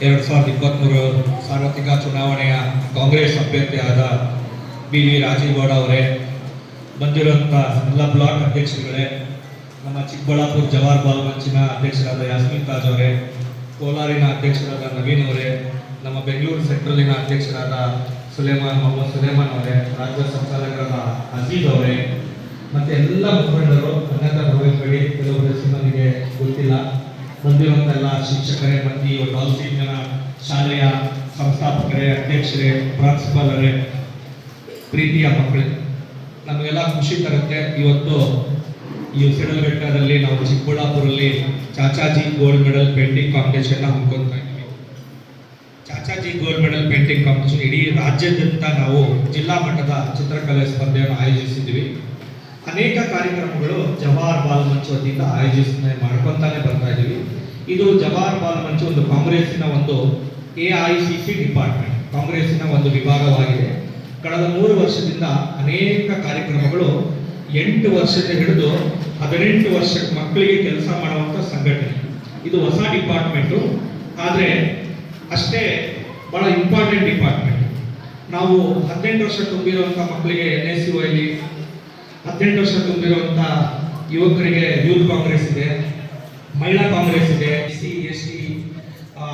2023 ಸಾರ್ವತ್ರಿಕ ಚುನಾವಣೆಯ ಕಾಂಗ್ರೆಸ್ ಅಭ್ಯರ್ಥಿಯಾದ BV ರಾಜೇಗೌಡ ಅವರೇ, ಬಂದಿರುವಂಥ ಎಲ್ಲ ಬ್ಲಾಕ್ ಅಧ್ಯಕ್ಷರುಗಳೇ, ನಮ್ಮ ಚಿಕ್ಕಬಳ್ಳಾಪುರ ಜವಾಹರ್ ಬಾಲ್ ಮಂಚಿನ ಅಧ್ಯಕ್ಷರಾದ ಯಾಸ್ಮಿನ್ ತಾಜ್ ಅವರೇ, ಕೋಲಾರಿನ ಅಧ್ಯಕ್ಷರಾದ ನವೀನ್ ಅವರೇ, ನಮ್ಮ ಬೆಂಗಳೂರು ಸೆಂಟ್ರಲಿನ ಅಧ್ಯಕ್ಷರಾದ ಮೊಹಮ್ಮದ್ ಸುಲೇಮಾನ್ ಅವರೇ, ರಾಜ್ಯ ಸಂಚಾಲಕರಾದ ಅಜೀಜ್ ಅವರೇ, ಮತ್ತು ಎಲ್ಲ ಮುಖಂಡರು, ಅನ್ಯತಾ ಭಾವಿಸಬೇಡಿ, ಕೆಲವರು ಹೆಸರಿನವರಿಗೆ ಗೊತ್ತಿಲ್ಲ, ಬಂದಿರುವಂಥ ಎಲ್ಲ ಶಿಕ್ಷಕರೇ ಮತ್ತು ಈ ಜನ ಶಾಲೆಯ ಸಂಸ್ಥಾಪಕರೇ, ಅಧ್ಯಕ್ಷರೇ, ಪ್ರಾಂಶುಪಾಲರೇ, ಪ್ರೀತಿಯ ಮಕ್ಕಳೇ, ನಮಗೆಲ್ಲ ಖುಷಿ ತರುತ್ತೆ. ಇವತ್ತು ಈ ಸಿಡಲಘಟ್ಟದಲ್ಲಿ ನಾವು ಚಿಕ್ಕಬಳ್ಳಾಪುರಲ್ಲಿ Chachaji gold medal painting competition ಹಮ್ಮಿಕೊಳ್ತಾ ಇದ್ದೀವಿ. Chachaji gold medal painting competition ಇಡೀ ರಾಜ್ಯಾದ್ಯಂತ ನಾವು ಜಿಲ್ಲಾ ಮಟ್ಟದ ಚಿತ್ರಕಲೆ ಸ್ಪರ್ಧೆಯನ್ನು ಆಯೋಜಿಸಿದ್ದೀವಿ. ಅನೇಕ ಕಾರ್ಯಕ್ರಮಗಳು ಜವಾಹರ್ ಬಾಲ್ ಮಂಚ್ ವತಿಯಿಂದ ಮಾಡ್ಕೊತಾನೆ ಬರ್ತಾ ಇದ್ದೀವಿ. ಇದು ಜವಾಹರ್ ಬಾಲ್ ಮಂಚ್ ಒಂದು ಕಾಂಗ್ರೆಸ್ಸಿನ ಒಂದು AICC ಡಿಪಾರ್ಟ್ಮೆಂಟ್, ಕಾಂಗ್ರೆಸ್ಸಿನ ಒಂದು ವಿಭಾಗವಾಗಿದೆ. ಕಳೆದ 3 ವರ್ಷದಿಂದ ಅನೇಕ ಕಾರ್ಯಕ್ರಮಗಳು 8 ವರ್ಷದ ಹಿಡಿದು 18 ವರ್ಷದ ಮಕ್ಕಳಿಗೆ ಕೆಲಸ ಮಾಡುವಂಥ ಸಂಘಟನೆ. ಇದು ಹೊಸ ಡಿಪಾರ್ಟ್ಮೆಂಟು, ಆದರೆ ಅಷ್ಟೇ ಬಹಳ ಇಂಪಾರ್ಟೆಂಟ್ ಡಿಪಾರ್ಟ್ಮೆಂಟ್. ನಾವು 18 ವರ್ಷ ತುಂಬಿರುವಂಥ ಮಕ್ಕಳಿಗೆ NSUI, 18 ವರ್ಷ ತುಂಬಿರುವಂಥ ಯುವಕರಿಗೆ ಯೂತ್ ಕಾಂಗ್ರೆಸ್ ಇದೆ, ಮಹಿಳಾ ಕಾಂಗ್ರೆಸ್ ಇದೆ, SC/ST,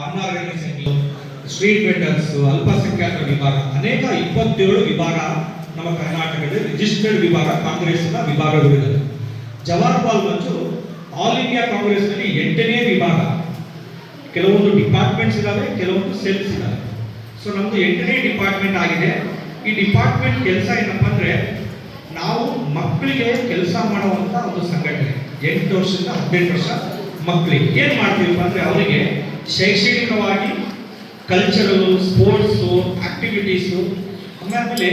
ಅನ್ಆರ್ಗನೈಸೇಷನ್, ಸ್ಟ್ರೀಟ್ ವೆಂಡರ್ಸ್, ಅಲ್ಪಸಂಖ್ಯಾತರ ವಿಭಾಗ, ಅನೇಕ 27 ವಿಭಾಗ ನಮ್ಮ ಕರ್ನಾಟಕದಲ್ಲಿ ರಿಜಿಸ್ಟರ್ಡ್ ವಿಭಾಗ ಕಾಂಗ್ರೆಸ್ನ ವಿಭಾಗಗಳಿದೆ. ಜವಾಹರ್ ಬಾಲ್ ಮಂಚು ಆಲ್ ಇಂಡಿಯಾ ಕಾಂಗ್ರೆಸ್ನಲ್ಲಿ 8ನೇ ವಿಭಾಗ. ಕೆಲವೊಂದು ಡಿಪಾರ್ಟ್ಮೆಂಟ್ಸ್ ಇದ್ದಾವೆ, ಕೆಲವೊಂದು ಸೆಲ್ಸ್ ಇದ್ದಾವೆ. ಸೊ ನಮ್ಮದು 8ನೇ ಡಿಪಾರ್ಟ್ಮೆಂಟ್ ಆಗಿದೆ. ಈ ಡಿಪಾರ್ಟ್ಮೆಂಟ್ ಕೆಲಸ ಏನಪ್ಪ ಅಂದರೆ, ನಾವು ಮಕ್ಕಳಿಗೆ ಕೆಲಸ ಮಾಡುವಂಥ ಒಂದು ಸಂಘಟನೆ. 8 ವರ್ಷದಿಂದ 18 ವರ್ಷ ಮಕ್ಕಳಿಗೆ ಏನು ಮಾಡ್ತೀವಪ್ಪ ಅಂದರೆ, ಅವರಿಗೆ ಶೈಕ್ಷಣಿಕವಾಗಿ ಕಲ್ಚರಲು, ಸ್ಪೋರ್ಟ್ಸು, ಆಕ್ಟಿವಿಟೀಸು, ಆಮೇಲೆ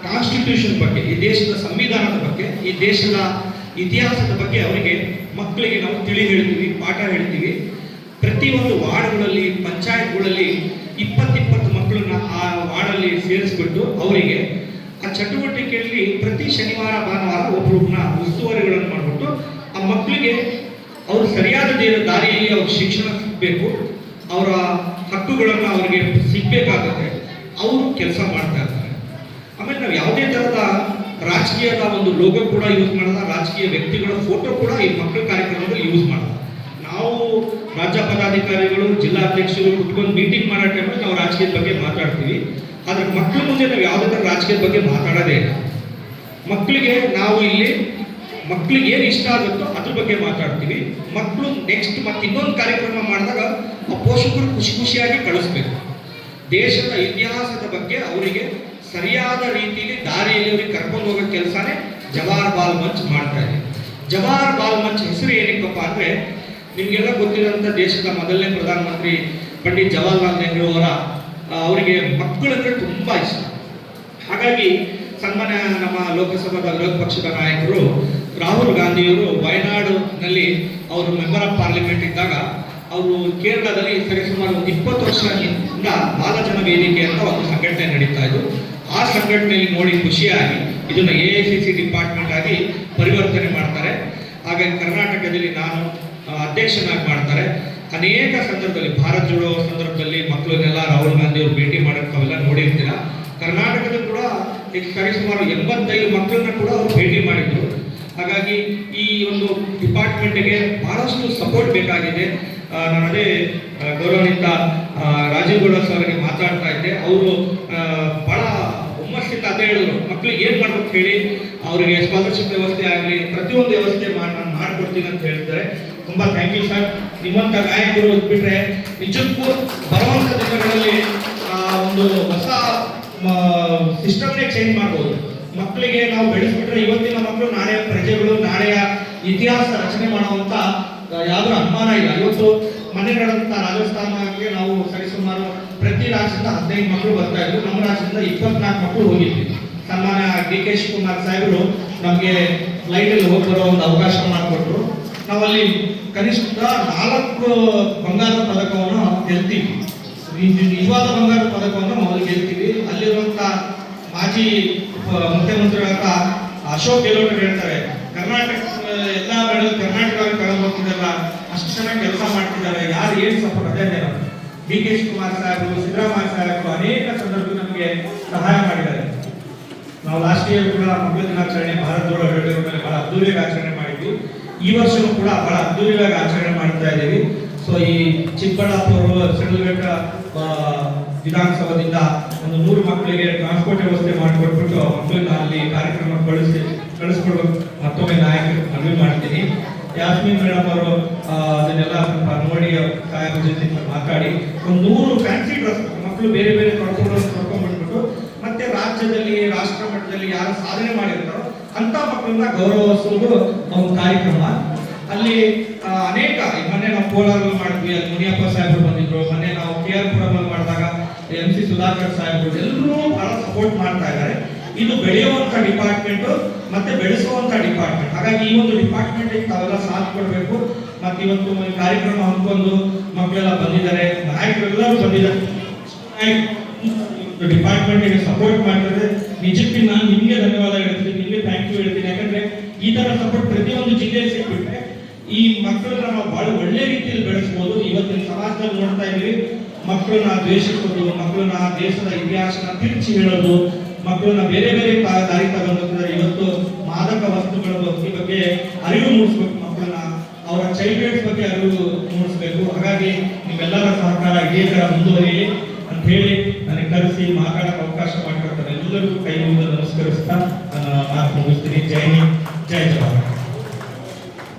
ಕಾನ್ಸ್ಟಿಟ್ಯೂಷನ್ ಬಗ್ಗೆ, ಈ ದೇಶದ ಸಂವಿಧಾನದ ಬಗ್ಗೆ, ಈ ದೇಶದ ಇತಿಹಾಸದ ಬಗ್ಗೆ ಅವರಿಗೆ ಮಕ್ಕಳಿಗೆ ನಾವು ತಿಳಿ ಹೇಳ್ತೀವಿ, ಪಾಠ ಹೇಳ್ತೀವಿ. ಪ್ರತಿಯೊಂದು ವಾರ್ಡ್ಗಳಲ್ಲಿ, ಪಂಚಾಯತ್ಗಳಲ್ಲಿ 20 ಮಕ್ಕಳನ್ನ ಆ ವಾರ್ಡಲ್ಲಿ ಸೇರಿಸ್ಬಿಟ್ಟು ಅವರಿಗೆ ಆ ಚಟುವಟಿಕೆಯಲ್ಲಿ ಪ್ರತಿ ಶನಿವಾರ ಭಾನುವಾರ ಒಬ್ಬರನ್ನ ಉಸ್ತುವಾರಿಗಳನ್ನು ಮಾಡಿಬಿಟ್ಟು ಆ ಮಕ್ಕಳಿಗೆ ಅವರು ಸರಿಯಾದ ದಾರಿಯಲ್ಲಿ ಅವ್ರ ಶಿಕ್ಷಣ ಸಿಗಬೇಕು, ಅವರ ಹಕ್ಕುಗಳನ್ನು ಅವರಿಗೆ ಸಿಗಬೇಕಾಗುತ್ತೆ, ಅವರು ಕೆಲಸ ಮಾಡ್ತಾ ಇರ್ತಾರೆ. ಆಮೇಲೆ ನಾವು ಯಾವುದೇ ಥರದ ರಾಜಕೀಯದ ಒಂದು ಲೋಗೋ ಕೂಡ ಯೂಸ್ ಮಾಡಲ್ಲ, ರಾಜಕೀಯ ವ್ಯಕ್ತಿಗಳ ಫೋಟೋ ಕೂಡ ಈ ಮಕ್ಕಳ ಕಾರ್ಯಕ್ರಮದಲ್ಲಿ ಯೂಸ್ ಮಾಡಲ್ಲ. ನಾವು ರಾಜ್ಯ ಪದಾಧಿಕಾರಿಗಳು, ಜಿಲ್ಲಾಧ್ಯಕ್ಷರು ಕುತ್ಕೊಂಡು ಮೀಟಿಂಗ್ ಮಾಡೋ ಟೈಮಲ್ಲಿ ನಾವು ರಾಜಕೀಯದ ಬಗ್ಗೆ ಮಾತಾಡ್ತೀವಿ. ಆದರೆ ಮಕ್ಕಳ ಮುಂದೆ ನಾವು ಯಾವುದೇ ಥರ ರಾಜಕೀಯದ ಬಗ್ಗೆ ಮಾತಾಡೋದೇ ಇಲ್ಲ. ಮಕ್ಕಳಿಗೆ ನಾವು ಇಲ್ಲಿ ಮಕ್ಕಳಿಗೆ ಏನು ಇಷ್ಟ ಆಗುತ್ತೋ ಅದ್ರ ಬಗ್ಗೆ ಮಾತಾಡ್ತೀವಿ. ಮಕ್ಕಳು ನೆಕ್ಸ್ಟ್ ಮತ್ತೆ ಇನ್ನೊಂದು ಕಾರ್ಯಕ್ರಮ ಮಾಡಿದಾಗ ಆ ಪೋಷಕರು ಖುಷಿಯಾಗಿ ಕಳಿಸ್ಬೇಕು. ದೇಶದ ಇತಿಹಾಸದ ಬಗ್ಗೆ ಅವರಿಗೆ ಸರಿಯಾದ ರೀತಿಯಲ್ಲಿ ದಾರಿಯಲ್ಲಿ ಅವರಿಗೆ ಕರ್ಕೊಂಡು ಹೋಗೋ ಕೆಲಸನೇ ಜವಾಹರ್ ಬಾಲ್ ಮಂಚ್ ಮಾಡ್ತಾ ಇದೆ. ಜವಾಹರ್ ಬಾಲ್ ಮಂಚ್ ಹೆಸರು ಏನಕ್ಕಪ್ಪ ಅಂದರೆ, ನಿಮಗೆಲ್ಲ ಗೊತ್ತಿರೋಂಥ ದೇಶದ ಮೊದಲನೇ ಪ್ರಧಾನಮಂತ್ರಿ ಪಂಡಿತ್ ಜವಾಹರ್ಲಾಲ್ ನೆಹರು ಅವರಿಗೆ ಮಕ್ಕಳಂದ್ರೆ ತುಂಬ ಇಷ್ಟ. ಹಾಗಾಗಿ ಸನ್ಮಾನ್ಯ ನಮ್ಮ ಲೋಕಸಭಾದ ವಿರೋಧ ಪಕ್ಷದ ನಾಯಕರು ರಾಹುಲ್ ಗಾಂಧಿಯವರು ವಯನಾಡಿನಲ್ಲಿ ಅವರು ಮೆಂಬರ್ ಆಫ್ ಪಾರ್ಲಿಮೆಂಟ್ ಇದ್ದಾಗ ಅವರು ಕೇರಳದಲ್ಲಿ ಸರಿಸುಮಾರು 20 ವರ್ಷದಿಂದ ಬಾಲಜನ ವೇದಿಕೆ ಅಂತ ಒಂದು ಸಂಘಟನೆ ನಡೀತಾ ಇದ್ದು, ಆ ಸಂಘಟನೆಯಲ್ಲಿ ನೋಡಿ ಖುಷಿಯಾಗಿ ಇದನ್ನು AICC ಡಿಪಾರ್ಟ್ಮೆಂಟ್ ಆಗಿ ಪರಿವರ್ತನೆ ಮಾಡ್ತಾರೆ. ಹಾಗಾಗಿ ಕರ್ನಾಟಕದಲ್ಲಿ ನಾನು ಅಧ್ಯಕ್ಷನಾಗಿ ಮಾಡ್ತಾರೆ. ಅನೇಕ ಸಂದರ್ಭದಲ್ಲಿ ಭಾರತ್ ಜೋಡೋ ಸಂದರ್ಭದಲ್ಲಿ ಮಕ್ಕಳನ್ನೆಲ್ಲ ರಾಹುಲ್ ಗಾಂಧಿ ಅವರು ಭೇಟಿ ಮಾಡೋಕ್ಕೆ ಅವೆಲ್ಲ ನೋಡಿರ್ತೀರ. ಕರ್ನಾಟಕದ ಕೂಡ ಸರಿಸುಮಾರು 85 ಮಕ್ಕಳನ್ನ ಕೂಡ ಅವರು ಭೇಟಿ ಮಾಡಿದ್ರು. ಹಾಗಾಗಿ ಈ ಒಂದು ಡಿಪಾರ್ಟ್ಮೆಂಟ್ಗೆ ಬಹಳಷ್ಟು ಸಪೋರ್ಟ್ ಬೇಕಾಗಿದೆ. ನಾನು ಅದೇ ಗೌರವಾನ್ವಿತ ರಾಜೇಗೌಡ ಅವರಿಗೆ ಮಾತಾಡ್ತಾ ಇದ್ದೆ. ಅವರು ಬಹಳ ಹುಮ್ಮಸ್ಸಿಂದ ಅದೇ ಹೇಳಿದ್ರು, ಮಕ್ಕಳಿಗೆ ಏನು ಮಾಡ್ಬೇಕು ಹೇಳಿ, ಅವರಿಗೆ ಸ್ಕಾಲರ್ಶಿಪ್ ವ್ಯವಸ್ಥೆ ಆಗಲಿ, ಪ್ರತಿಯೊಂದು ವ್ಯವಸ್ಥೆ ನಾನು ಮಾಡಿಕೊಡ್ತೀನಿ ಅಂತ ಹೇಳ್ತಾರೆ. ತುಂಬ ಥ್ಯಾಂಕ್ ಯು ಸರ್. ನಿಮ್ಮಂಥ ನಾಯಕರು ಬಿಟ್ಟರೆ ನಿಜಕ್ಕೂ ಬರುವಂಥ ದಿನಗಳಲ್ಲಿ ಒಂದು ಹೊಸ ಸಿಸ್ಟಮ್ನೇ ಚೇಂಜ್ ಮಾಡ್ಬೋದು. ಮಕ್ಕಳಿಗೆ ನಾವು ಬೆಳೆಸ್ಬಿಟ್ರೆ ಇವತ್ತಿನ ಮಕ್ಕಳು ನಾಳೆಯ ಪ್ರಜೆಗಳು, ನಾಳೆಯ ಇತಿಹಾಸ ರಚನೆ ಮಾಡುವಂಥ ಯಾವುದೂ ಅನುಮಾನ ಇಲ್ಲ. ಇವತ್ತು ಮನೆ ನಡೆದಂಥ ರಾಜಸ್ಥಾನಕ್ಕೆ ನಾವು ಸರಿಸುಮಾರು ಪ್ರತಿ ರಾಜ್ಯದಿಂದ 15 ಮಕ್ಕಳು ಬರ್ತಾ ಇದ್ರು. ನಮ್ಮ ರಾಜ್ಯದಿಂದ 24 ಮಕ್ಕಳು ಹೋಗಿದ್ವಿ. ಸನ್ಮಾನ್ಯ DK ಶಿವಕುಮಾರ್ ಸಾಹೇಬರು ನಮಗೆ ಫ್ಲೈಟಲ್ಲಿ ಹೋಗಿ ಬರೋ ಒಂದು ಅವಕಾಶ ಮಾಡಿಕೊಟ್ರು. ನಾವಲ್ಲಿ ಕನಿಷ್ಠ 4 ಬಂಗಾರದ ಪದಕವನ್ನು ಗೆಲ್ತೀವಿ. ನಿಜವಾದ ಬಂಗಾರದ ಪದಕವನ್ನು ಮೊದಲು ಗೆಲ್ತೀವಿ. ಅಲ್ಲಿರುವಂಥ ಮಾಜಿ ಮುಖ್ಯಮಂತ್ರಿಗಳಾದ ಅಶೋಕ್ ಗೆಹ್ಲೋಟ್ ಹೇಳ್ತಾರೆ, ಕರ್ನಾಟಕ ಎಲ್ಲ ಮೆಡಲ್ ಕರ್ನಾಟಕ ತಗೊಂಡು ಹೋಗ್ತಿದ್ದಾರಲ್ಲ, ಅಷ್ಟು ಚೆನ್ನಾಗಿ ಕೆಲಸ ಮಾಡ್ತಿದ್ದಾರೆ, ಯಾರು ಏನು ಸಪೋರ್ಟ್ ಅದೇ ಡಿ.ಕೆ. ಶಿವಕುಮಾರ್ ಸಾಹೇಬರು, ಸಿದ್ದರಾಮಯ್ಯ ಸಾಹೇಬರು ಅನೇಕ ಸಂದರ್ಭದಲ್ಲಿ ನಮಗೆ ಸಹಾಯ ಮಾಡಿದ್ದಾರೆ. ನಾವು ಲಾಸ್ಟ್ ಇಯರ್ ಕೂಡ ಮಕ್ಕಳ ದಿನಾಚರಣೆ ಭಾರತ ಜೋಡೋ ಮೇಲೆ ಬಹಳ ಅದ್ದೂರಿಯಾಗಿ ಆಚರಣೆ ಮಾಡಿದ್ವಿ. ಈ ವರ್ಷವೂ ಕೂಡ ಬಹಳ ಅದ್ದೂರಿಯಾಗಿ ಆಚರಣೆ ಮಾಡ್ತಾ ಇದ್ದೀವಿ. ಸೊ ಈ ಚಿಕ್ಕಬಳ್ಳಾಪುರ ಶಿಡ್ಲಘಟ್ಟ ವಿಧಾನಸೌಧದಿಂದ ಒಂದು 100 ಮಕ್ಕಳಿಗೆ ಟ್ರಾನ್ಸ್ಪೋರ್ಟ್ ವ್ಯವಸ್ಥೆ ಮಾಡಿಕೊಟ್ಬಿಟ್ಟು ಮಕ್ಕಳನ್ನ ಅಲ್ಲಿ ಕಾರ್ಯಕ್ರಮ ಕಳಿಸ್ಕೊಡ್ಬೇಕು. ಮತ್ತೊಮ್ಮೆ ನಾಯಕರು ಮನವಿ ಮಾಡ್ತೀನಿ. ಯಾಸ್ಮಿನ್ ಮೇಡಮ್ ಅವರು ಅದನ್ನೆಲ್ಲ ಸ್ವಲ್ಪ ನೋಡಿ ಸಾಹೇಬ್ರ ಜೊತೆ ಮಾತಾಡಿ ಒಂದು 100 ಫ್ಯಾನ್ಸಿ ಡ್ರೆಸ್ ಮಕ್ಕಳು ಬೇರೆ ಬೇರೆ ತೊಡ್ಕೊಂಡ್ಬಿಟ್ಬಿಟ್ಟು ಮತ್ತೆ ರಾಜ್ಯದಲ್ಲಿ ರಾಷ್ಟ್ರ ಮಟ್ಟದಲ್ಲಿ ಯಾರು ಸಾಧನೆ ಮಾಡಿರ್ತಾರೋ ಅಂತ ಮಕ್ಕಳನ್ನ ಗೌರವಿಸುವುದು ಒಂದು ಕಾರ್ಯಕ್ರಮ. ಅಲ್ಲಿ ಅನೇಕ ಮೊನ್ನೆ ನಾವು ಕೋಲಾರಲ್ಲಿ ಮಾಡಿದ್ವಿ, ಅಲ್ಲಿ ಮುನಿಯಪ್ಪ ಸಾಹೇಬರು ಬಂದಿದ್ರು. ಮೊನ್ನೆ ನಾವು KR ಪುರಮಲ್ಲಿ ಮಾಡಿದಾಗ MC ಸುಧಾಕರ್ ಸಾಹೇಬರು ಎಲ್ಲರೂ ಬಹಳ ಸಪೋರ್ಟ್ ಮಾಡ್ತಾ ಇದ್ದಾರೆ. ಇದು ಬೆಳೆಯುವಂತ ಡಿಪಾರ್ಟ್ಮೆಂಟ್ ಮತ್ತೆ ಬೆಳೆಸುವಂತ ಡಿಪಾರ್ಟ್ಮೆಂಟ್. ಹಾಗಾಗಿ ಈ ಒಂದು ಡಿಪಾರ್ಟ್ಮೆಂಟ್ ತಾವೆಲ್ಲ ಸಾಥ್ ಕೊಡಬೇಕು. ಮತ್ತೆ ಇವತ್ತು ಕಾರ್ಯಕ್ರಮ ಹಮ್ಮಿಕೊಂಡು ಮಕ್ಕಳೆಲ್ಲ ಬಂದಿದ್ದಾರೆ, ನಾಯಕರೆಲ್ಲರೂ ಬಂದಿದ್ದಾರೆ. ಡಿಪಾರ್ಟ್ಮೆಂಟ್ ಸಪೋರ್ಟ್ ಮಾಡ್ತಾರೆ. ನಿಜಕ್ಕೆ ನಾನು ನಿಮಗೆ ಧನ್ಯವಾದ ಹೇಳ್ತೀನಿ, ನಿಮಗೆ ಥ್ಯಾಂಕ್ ಯು ಹೇಳ್ತೀನಿ. ಯಾಕಂದ್ರೆ ಈ ತರ ಸಪೋರ್ಟ್ ಪ್ರತಿಯೊಂದು ಜಿಲ್ಲೆಯಲ್ಲಿ ಸಿಕ್ಬಿಟ್ರೆ ಈ ಮಕ್ಕಳನ್ನ ನಾವು ಬಹಳ ಒಳ್ಳೆ ರೀತಿಯಲ್ಲಿ ಬೆಳೆಸಬಹುದು. ಇವತ್ತಿನ ಸಮಾಜದಲ್ಲಿ ನೋಡ್ತಾ ಇದೀವಿ, ಮಕ್ಕಳನ್ನ ದ್ವೇಷಿಸೋದು, ಮಕ್ಕಳನ್ನ ದೇಶದ ಇತಿಹಾಸನ ತಿರುಚಿ ಹೇಳೋದು, ಮಕ್ಕಳನ್ನ ಬೇರೆ ಬೇರೆ ದಾರಿ ತಗೊಂಡಿದ್ದಾರೆ. ಇವತ್ತು ಮಾದಕ ವಸ್ತುಗಳ ಬಗ್ಗೆ ಅರಿವು ಮೂಡಿಸ್ಬೇಕು, ಮಕ್ಕಳನ್ನ ಅವರ ಚೈಲ್ಡ್ ರೈಟ್ಸ್ ಬಗ್ಗೆ ಅರಿವು ಮೂಡಿಸ್ಬೇಕು. ಹಾಗಾಗಿ ನಿಮ್ಮೆಲ್ಲರ ಸಹಕಾರ ಇದೇ ತರ ಮುಂದುವರಿಯಲಿ ಅಂತ ಹೇಳಿ ನನಗೆ ಕರೆಸಿ ಮಾತಾಡಕ್ಕೆ ಅವಕಾಶ ಮಾಡಿಕೊಡ್ತಾರೆ ಎಲ್ಲರಿಗೂ ಕೈ ಮುಗಿದು ನಮಸ್ಕರಿಸ್ತಾ ನನ್ನ ಮಾತು ಮುಗಿಸ್ತೀನಿ. ಜೈ ಹಿಂದ್, ಜೈ ಜವಾಹರ್.